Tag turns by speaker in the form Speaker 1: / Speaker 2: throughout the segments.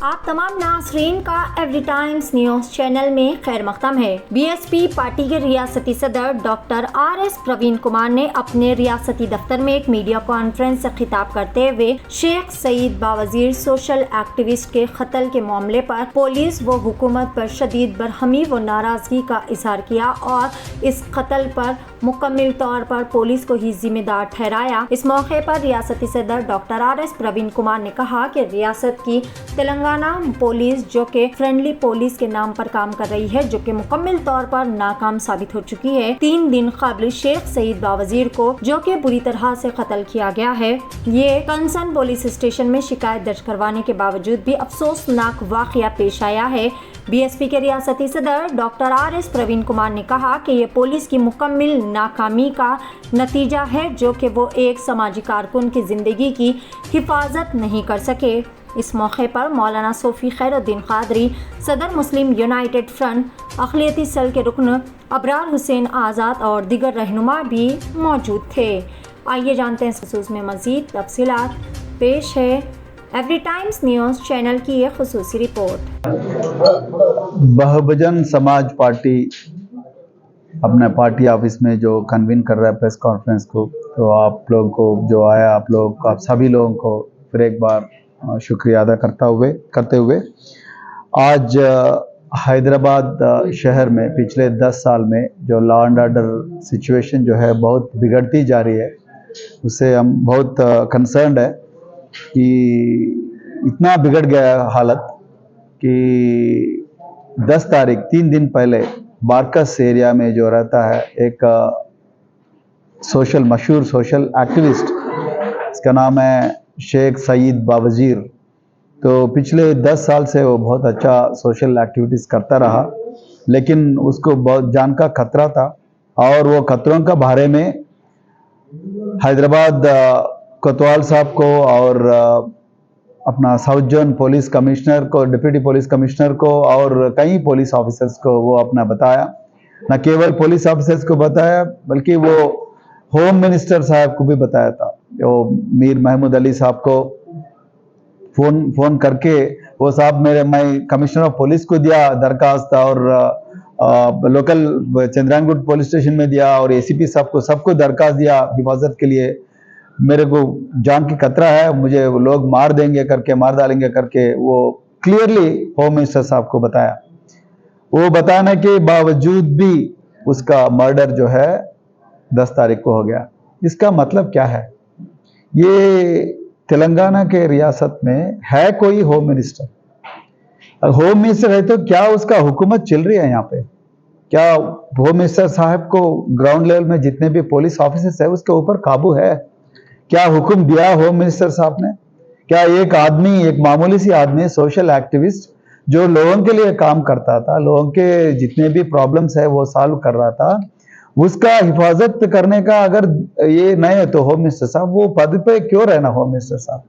Speaker 1: आप तमाम नाज़रीन का एवरी टाइम्स न्यूज़ चैनल में खैर मक़दम है। बीएसपी पार्टी के रियासती सदर डॉक्टर आर.एस. प्रवीण कुमार ने अपने रियासती दफ्तर में एक मीडिया कॉन्फ्रेंस से खिताब करते हुए शेख सईद बावजीर सोशल एक्टिविस्ट के कत्ल के मामले पर पुलिस व हुकूमत पर शदीद बरहमी व नाराज़गी का इजहार किया और इस कत्ल पर मुकम्मल तौर पर पुलिस को ही जिम्मेदार ठहराया। इस मौके पर रियासती सदर डॉक्टर आर.एस. प्रवीण कुमार ने कहा कि रियासत की तेलंगाना पुलिस जो कि फ्रेंडली पुलिस के नाम पर काम कर रही है, जो कि मुकम्मल तौर पर नाकाम साबित हो चुकी है। 3 दिन कबल शेख सईद बावजीर को जो कि बुरी तरह से कत्ल किया गया है, ये कंसर्न पुलिस स्टेशन में शिकायत दर्ज करवाने के बावजूद भी अफसोसनाक वाकया पेश आया है। बीएसपी के रियासती सदर डॉक्टर आर.एस. प्रवीण कुमार ने कहा कि ये पुलिस की मुकम्मल नाकामी का नतीजा है, जो कि वो एक समाजी कारकुन की जिंदगी की हिफाजत नहीं कर सके। इस मौके पर मौलाना सूफी खैरुद्दीन कादरी, सदर मुस्लिम यूनाइटेड फ्रंट, अक़लियती सेल के रुकन अबरार हुसैन आज़ाद और दीगर रहनुमा भी मौजूद थे। आइए जानते हैं इस खसूस में मज़ीद तफसीलात। पेश है एवरी टाइम्स न्यूज़ चैनल की एक खुसूसी रिपोर्ट।
Speaker 2: बहुजन समाज पार्टी अपने पार्टी ऑफिस में जो कन्वीन कर रहा है प्रेस कॉन्फ्रेंस को, तो आप लोगों को जो आया, आप सभी लोगों को फिर एक बार शुक्रिया अदा करते हुए आज हैदराबाद शहर में पिछले 10 साल में जो लॉ एंड ऑर्डर सिचुएशन जो है बहुत बिगड़ती जा रही है, उससे हम बहुत कंसर्न्ड है कि इतना बिगड़ गया हालत कि 10 तारीख 3 दिन पहले बारकस एरिया में जो रहता है एक मशहूर सोशल एक्टिविस्ट, इसका नाम है शेख सईद बावजीर। तो पिछले 10 साल से वो बहुत अच्छा सोशल एक्टिविटीज़ करता रहा, लेकिन उसको बहुत जान का खतरा था और वो खतरों का बारे में हैदराबाद कोतवाल साहब को और अपना साउथ जोन पुलिस कमिश्नर को, डिप्टी पुलिस कमिश्नर को और कई पुलिस ऑफिसर्स को वो अपना बताया। न केवल पुलिस ऑफिसर्स को बताया बल्कि वो होम मिनिस्टर साहब को भी बताया था। जो मीर महमूद अली साहब को फोन करके वो साहब मैं कमिश्नर ऑफ पुलिस को दिया दरखास्त और लोकल चंद्रायनगुट पुलिस स्टेशन में दिया और एसीपी साहब को सबको दरखास्त दिया हिफाजत के लिए। मेरे को जान की खतरा है, मुझे लोग मार डालेंगे करके वो क्लियरली होम मिनिस्टर साहब को बताया। वो बताने के बावजूद भी उसका मर्डर जो है 10 तारीख को हो गया। इसका मतलब क्या है? ये तेलंगाना के रियासत में है कोई होम मिनिस्टर? होम मिनिस्टर है तो क्या उसका हुकूमत चल रही है यहाँ पे? क्या होम मिनिस्टर साहब को ग्राउंड लेवल में जितने भी पुलिस ऑफिसर्स है उसके ऊपर काबू है? क्या हुक्म दिया होम मिनिस्टर साहब ने? क्या एक मामूली सी आदमी, सोशल एक्टिविस्ट जो लोगों के लिए काम करता था, लोगों के जितने भी प्रॉब्लम्स है वो सॉल्व कर रहा था, उसका हिफाजत करने का अगर ये नहीं है तो होम मिनिस्टर साहब वो पद पे क्यों रहना? होम मिनिस्टर साहब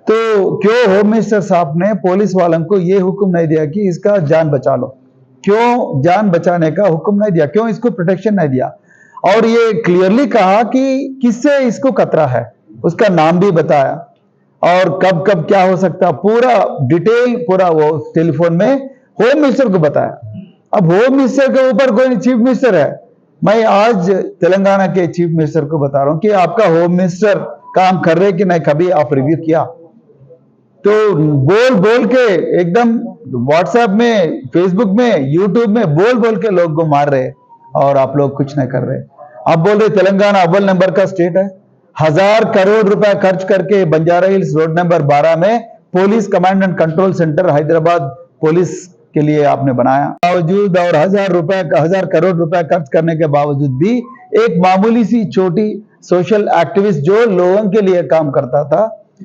Speaker 2: तो क्यों होम मिनिस्टर साहब ने पुलिस वालों को ये हुक्म नहीं दिया कि इसका जान बचा लो? क्यों जान बचाने का हुक्म नहीं दिया? क्यों इसको प्रोटेक्शन नहीं दिया? और ये क्लियरली कहा कि किससे इसको खतरा है, उसका नाम भी बताया और कब कब क्या हो सकता, पूरा डिटेल पूरा वो टेलीफोन में होम मिनिस्टर को बताया। अब होम मिनिस्टर के ऊपर कोई चीफ मिनिस्टर है। मैं आज तेलंगाना के चीफ मिनिस्टर को बता रहा हूं कि आपका होम मिनिस्टर काम कर रहे कि नहीं, कभी आप रिव्यू किया? तो बोल के एकदम व्हाट्सएप में, फेसबुक में, यूट्यूब में बोल के लोग को मार रहे और आप लोग कुछ नहीं कर रहे। आप बोल रहे तेलंगाना अव्वल नंबर का स्टेट है, 1000 करोड़ रुपए खर्च करके बंजारा हिल्स रोड नंबर 12 में police command and control centre Hyderabad police के लिए आपने बनाया। बावजूद और 1000 करोड़ रुपए खर्च करने के बावजूद भी एक मामूली सी छोटी सोशल एक्टिविस्ट जो लोगों के लिए काम करता था,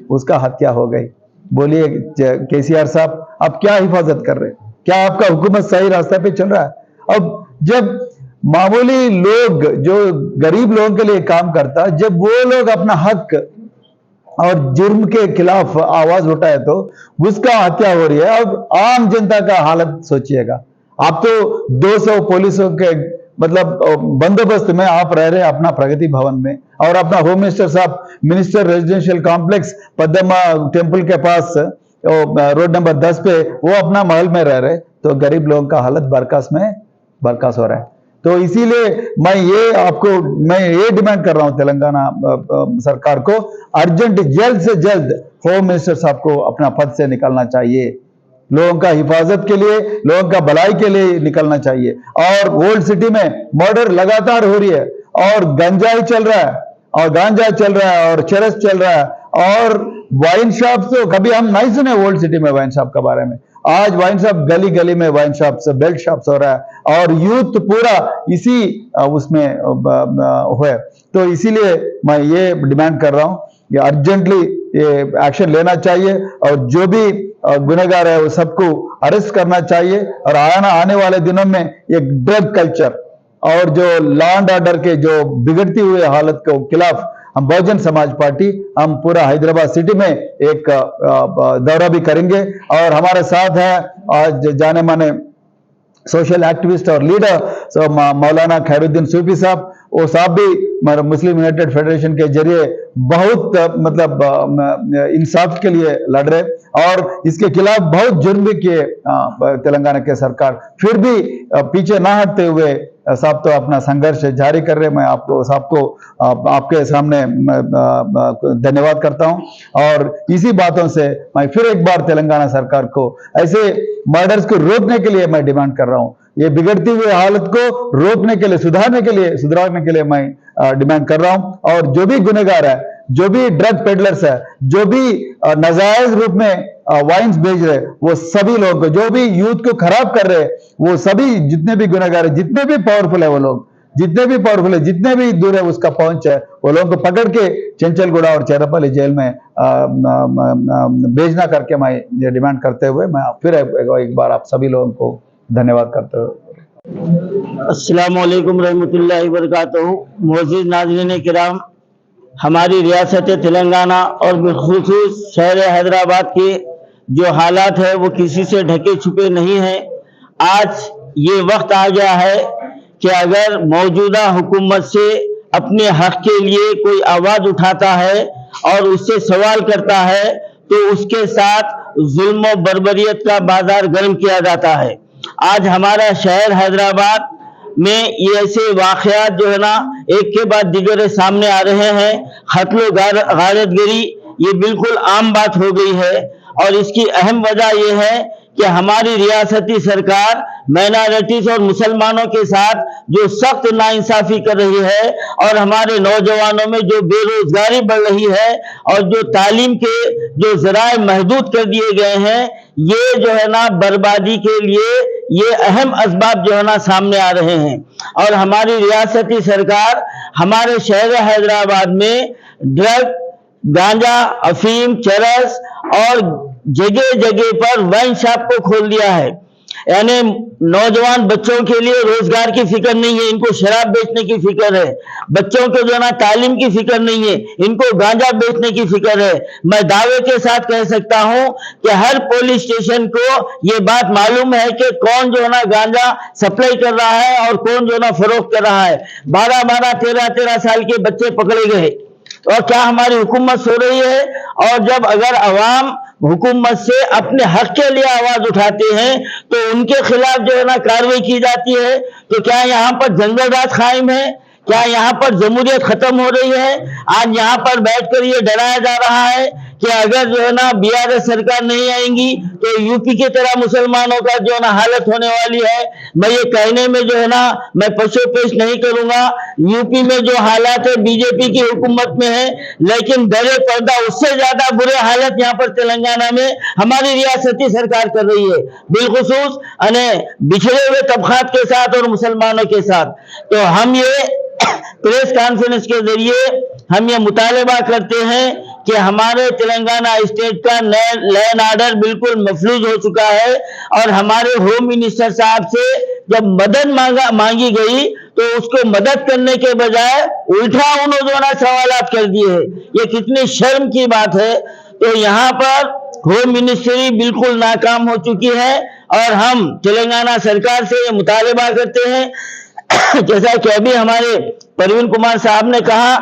Speaker 2: उसका हत्या हो गई। बोलिए केसीआर साहब, आप क्या हिफाजत कर रहे? क्या आपका हुकूमत सही रास्ते पे चल रहा है? अब जब मामूली लोग जो गरीब लोगों के लिए काम करता, जब वो लोग अपना हक और जुर्म के खिलाफ आवाज उठाए तो उसका हत्या हो रही है। अब आम जनता का हालत सोचिएगा। आप तो 200 पुलिसों के मतलब बंदोबस्त में आप रह रहे अपना प्रगति भवन में, और अपना होम मिनिस्टर साहब minister residential complex Padma temple के पास रोड नंबर 10 पे वो अपना महल में रह रहे, तो गरीब लोगों का हालत बरकस हो रहा है। तो इसीलिए मैं ये डिमांड कर रहा हूं तेलंगाना सरकार को, अर्जेंट जल्द से जल्द होम मिनिस्टर साहब को अपना पद से निकलना चाहिए। लोगों का हिफाजत के लिए, लोगों का भलाई के लिए निकलना चाहिए। और ओल्ड सिटी में मर्डर लगातार हो रही है, और गांजा चल रहा है और चरस चल रहा है, और वाइन शॉप तो कभी हम नहीं सुने ओल्ड सिटी में वाइन शॉप के बारे में। आज वाइन शॉप गली गली में वाइन शॉप्स, बेल्ट शॉप्स हो रहा है, और यूथ पूरा इसी उसमें है। तो इसीलिए मैं ये डिमांड कर रहा हूं कि अर्जेंटली ये एक्शन लेना चाहिए, और जो भी गुनहगार है वो सबको अरेस्ट करना चाहिए। और आने वाले दिनों में एक ड्रग कल्चर और जो लॉ एंड ऑर्डर के जो बिगड़ती हुई हालत के खिलाफ हम बहुजन समाज पार्टी हम पूरा हैदराबाद सिटी में एक दौरा भी करेंगे। और हमारे साथ है आज जाने माने सोशल एक्टिविस्ट और लीडर मौलाना खैरुद्दीन सूफी साहब। वो साहब भी मुस्लिम यूनाइटेड फेडरेशन के जरिए बहुत इंसाफ के लिए लड़ रहे, और इसके खिलाफ बहुत जुर्म भी किए तेलंगाना के सरकार, फिर भी पीछे ना हटते हुए साहब तो अपना संघर्ष जारी कर रहे। मैं आपको साहब को आपके सामने धन्यवाद करता हूं। और इसी बातों से मैं फिर एक बार तेलंगाना सरकार को ऐसे मर्डर्स को रोकने के लिए मैं डिमांड कर रहा हूं। ये बिगड़ती हुई हालत को रोकने के लिए, सुधारने के लिए मैं डिमांड कर रहा हूं। और जो भी गुनहगार है, जो भी ड्रग पेडलर्स है, जो भी नाजायज रूप में वाइन्स बेच रहे, वो सभी लोगों को, जो भी यूथ को खराब कर रहे, वो सभी जितने भी गुनहगार है, जितने भी पावरफुल है वो लोग, जितने भी दूर है उसका पहुंच है, वो लोगों को पकड़ के चंचलगुड़ा और चेरपल्ली जेल में भेजना करके मैं ये डिमांड करते हुए मैं फिर एक बार आप सभी लोगों को धन्यवाद करते हुए।
Speaker 3: अस्सलाम वालेकुम रहमतुल्लाहि व बरकातहू। मोअज़्ज़िज़ नाज़रीन किराम, हमारी रियासत तेलंगाना और बिलखुसूस शहर हैदराबाद के जो हालात है वो किसी से ढके छुपे नहीं हैं। आज ये वक्त आ गया है कि अगर मौजूदा हुकूमत से अपने हक के लिए कोई आवाज उठाता है और उससे सवाल करता है, तो उसके साथ जुल्म और बर्बरियत का बाजार गर्म किया जाता है। आज हमारा शहर हैदराबाद में ये ऐसे वाक़यात जो है ना एक के बाद दीगर सामने आ रहे हैं। कत्ल गारतगिरी ये बिल्कुल आम बात हो गई है, और इसकी अहम वजह यह है कि हमारी रियासती सरकार माइनॉरिटीज और मुसलमानों के साथ जो सख्त नाइंसाफी कर रही है, और हमारे नौजवानों में जो बेरोजगारी बढ़ रही है, और जो तालीम के जो ज़राए महदूद कर दिए गए हैं, ये जो है ना बर्बादी के लिए ये अहम असबाब जो है ना सामने आ रहे हैं। और हमारी रियासती सरकार हमारे शहर हैदराबाद में ड्रग, गांजा, अफीम, चरस और जगह जगह पर वाइन शॉप को खोल दिया है। यानी नौजवान बच्चों के लिए रोजगार की फिक्र नहीं है, इनको शराब बेचने की फिक्र है। बच्चों को जो ना तालीम की फिक्र नहीं है, इनको गांजा बेचने की फिक्र है। मैं दावे के साथ कह सकता हूं कि हर पुलिस स्टेशन को ये बात मालूम है कि कौन जो ना गांजा सप्लाई कर रहा है और कौन जो ना फरोख्त कर रहा है। 12-12, 13-13 साल के बच्चे पकड़े गए। और क्या हमारी हुकूमत सो रही है? और जब अगर अवाम हुकूमत से अपने हक के लिए आवाज उठाते हैं तो उनके खिलाफ जो है ना कार्रवाई की जाती है, तो क्या यहाँ पर जंगल राज कायम है? क्या यहाँ पर जमहूरियत खत्म हो रही है? आज यहाँ पर बैठकर ये डराया जा रहा है कि अगर जो है ना बीआरएस सरकार नहीं आएंगी तो यूपी की तरह मुसलमानों का जो है ना हालत होने वाली है। मैं ये कहने में जो है ना मैं पशोपेश नहीं करूंगा। यूपी में जो हालात है बीजेपी की हुकूमत में है, लेकिन दरे पर्दा उससे ज्यादा बुरे हालत यहाँ पर तेलंगाना में हमारी रियासती सरकार कर रही है, बिलखुसूस बिछड़े हुए तबकात के साथ और मुसलमानों के साथ। तो हम ये प्रेस कॉन्फ्रेंस के जरिए हम ये मुतालबा करते हैं कि हमारे तेलंगाना स्टेट का लैंड ऑर्डर बिल्कुल मफलूज हो चुका है, और हमारे होम मिनिस्टर साहब से जब मदद मांगी गई तो उसको मदद करने के बजाय उल्टा उन्होंने सवालात कर दिए हैं। ये कितनी शर्म की बात है। तो यहाँ पर होम मिनिस्ट्री बिल्कुल नाकाम हो चुकी है, और हम तेलंगाना सरकार से ये मुतालबा करते हैं जैसा कि अभी हमारे परवीन कुमार साहब ने कहा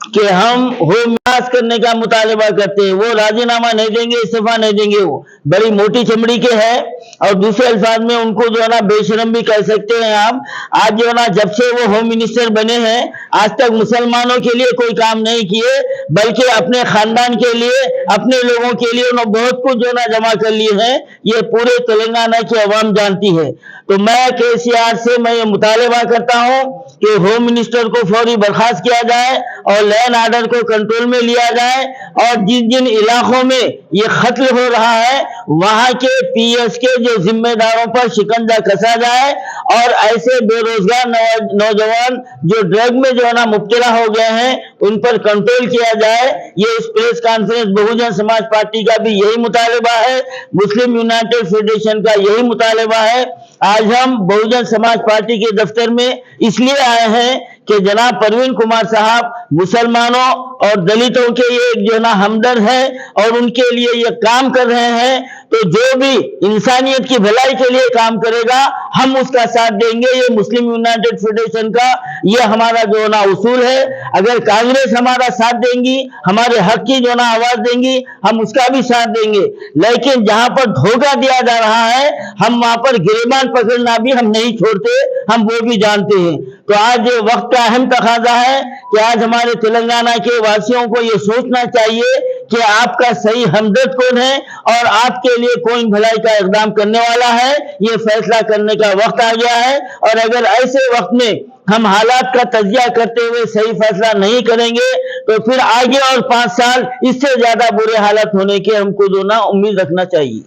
Speaker 3: कि हम होम विकास करने का मुतालबा करते हैं। वो राजीनामा नहीं देंगे, इस्तीफा नहीं देंगे। वो बड़ी मोटी चमड़ी के हैं और दूसरे अल्फाज में उनको जो है ना बेशरम भी कह सकते हैं आप। आज जो है ना जब से वो होम मिनिस्टर बने हैं आज तक मुसलमानों के लिए कोई काम नहीं किए, बल्कि अपने खानदान के लिए, अपने लोगों के लिए उन्होंने बहुत कुछ जो है ना जमा कर लिए हैं। ये पूरे तेलंगाना की अवाम जानती है। तो मैं केसीआर से मैं ये मुतालबा करता हूँ कि होम मिनिस्टर को फौरी बर्खास्त किया जाए और लैंड ऑर्डर को कंट्रोल में लिया जाए और जिन जिन इलाकों में ये कत्ल हो रहा है वहां के पीएस के जो जिम्मेदारों पर शिकंजा कसा जाए और ऐसे बेरोजगार नौजवान जो ड्रग में जो है ना मुब्तला हो गए हैं उन पर कंट्रोल किया जाए। ये इस press conference Bahujan Samaj party का भी यही मुतालबा है, मुस्लिम यूनाइटेड फेडरेशन का यही मुतालबा है। आज हम बहुजन समाज पार्टी के दफ्तर में इसलिए आए हैं कि जनाब परवीन कुमार साहब मुसलमानों और दलितों के ये एक जो ना हमदर्द है और उनके लिए ये काम कर रहे हैं। तो जो भी इंसानियत की भलाई के लिए काम करेगा हम उसका साथ देंगे। ये मुस्लिम यूनाइटेड फेडरेशन का ये हमारा जो ना उसूल है। अगर कांग्रेस हमारा साथ देंगी, हमारे हक की जो ना आवाज देंगी, हम उसका भी साथ देंगे। लेकिन जहां पर धोखा दिया जा रहा है हम वहां पर गिरबान पकड़ना भी हम नहीं छोड़ते, हम वो भी जानते हैं। तो आज वक्त का अहम तकाजा है कि आज हमारे तेलंगाना के वासियों को ये सोचना चाहिए कि आपका सही हमदर्द कौन है और आपके लिए कौन भलाई का इकदाम करने वाला है। ये फैसला करने का वक्त आ गया है और अगर ऐसे वक्त में हम हालात का तजिया करते हुए सही फैसला नहीं करेंगे तो फिर आगे और 5 साल इससे ज्यादा बुरे हालात होने के हमको जो ना उम्मीद रखना चाहिए।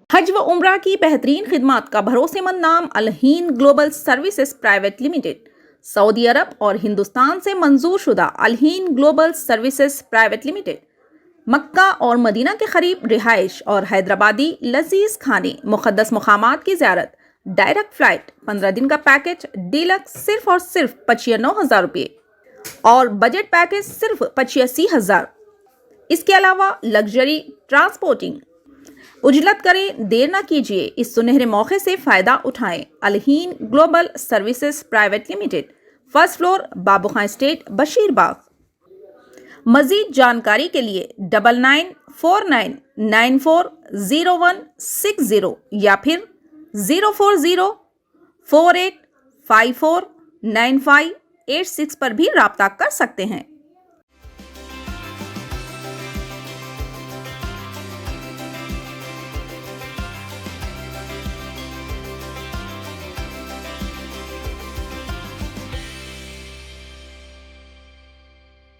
Speaker 4: हज व उम्रा की बेहतरीन खिदमत का भरोसेमंद नाम Alheen global services private limited, सऊदी अरब और हिंदुस्तान से मंजूर शुदा Alheen global services private limited मक्का और मदीना के करीब रिहाइश और हैदराबादी लजीज खाने, मुक़द्दस मुक़ामात की ज़ियारत, डायरेक्ट फ़्लाइट, 15 दिन का पैकेज डीलक्स सिर्फ और सिर्फ 85,000 रुपये और बजट पैकेज सिर्फ 85,000। इसके अलावा लग्जरी ट्रांसपोर्टिंग। उजलत करें, देर ना कीजिए, इस सुनहरे मौके से फ़ायदा उठाएं। Alheen global services private limited, first floor, Babu Khan estate, Basheerbagh. मजीद जानकारी के लिए 9949940160 या फिर 04048549586 पर भी राब्ता कर सकते हैं।